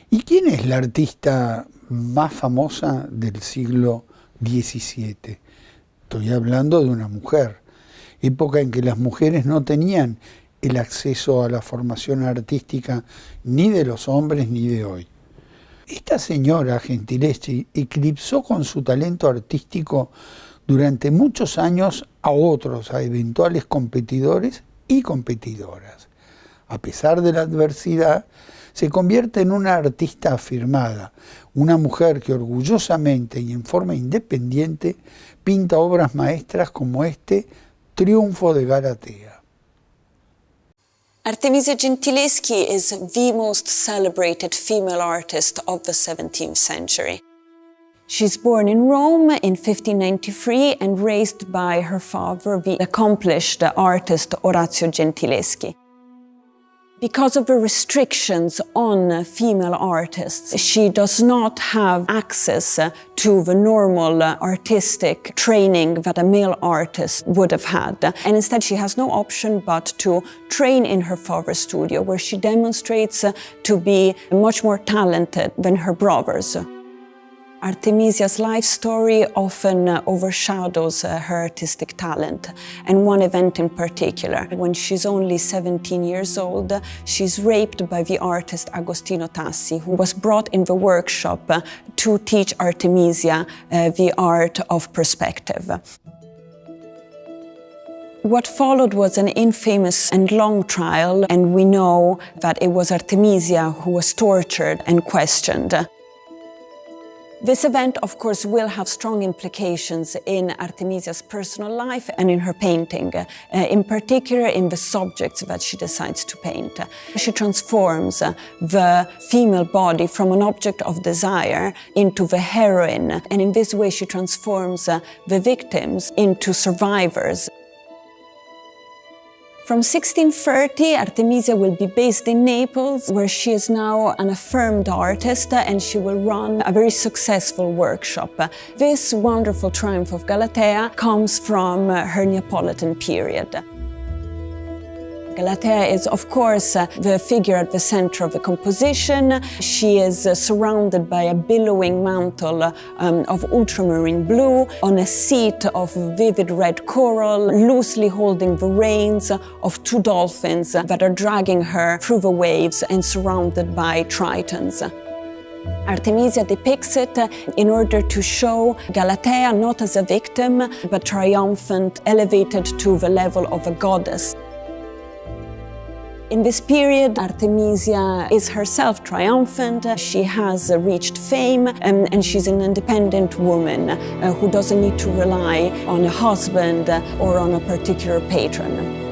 ¿Y quién es la artista más famosa del siglo XVII? Estoy hablando de una mujer, época en que las mujeres no tenían el acceso a la formación artística ni de los hombres ni de hoy. Esta señora Gentileschi eclipsó con su talento artístico durante muchos años a otros, a eventuales competidores y competidoras. A pesar de la adversidad, se convierte en una artista afirmada, una mujer que orgullosamente y en forma independiente pinta obras maestras como este Triunfo de Galatea. Artemisia Gentileschi is the most celebrated female artist of the 17th century. She's born in Rome in 1593 and raised by her father, the accomplished artist Orazio Gentileschi. Because of the restrictions on female artists, she does not have access to the normal artistic training that a male artist would have had. And instead she has no option but to train in her father's studio, where she demonstrates to be much more talented than her brothers. Artemisia's life story often overshadows her artistic talent, and one event in particular. When she's only 17 years old, she's raped by the artist Agostino Tassi, who was brought in the workshop to teach Artemisia the art of perspective. What followed was an infamous and long trial, and we know that it was Artemisia who was tortured and questioned. This event, of course, will have strong implications in Artemisia's personal life and in her painting, in particular in the subjects that she decides to paint. She transforms the female body from an object of desire into the heroine, and in this way she transforms the victims into survivors. From 1630, Artemisia will be based in Naples, where she is now an affirmed artist, and she will run a very successful workshop. This wonderful triumph of Galatea comes from her Neapolitan period. Galatea is, of course, the figure at the center of the composition. She is surrounded by a billowing mantle of ultramarine blue on a seat of vivid red coral, loosely holding the reins of two dolphins that are dragging her through the waves and surrounded by tritons. Artemisia depicts it in order to show Galatea not as a victim, but triumphant, elevated to the level of a goddess. In this period, Artemisia is herself triumphant. She has reached fame, and she's an independent woman who doesn't need to rely on a husband or on a particular patron.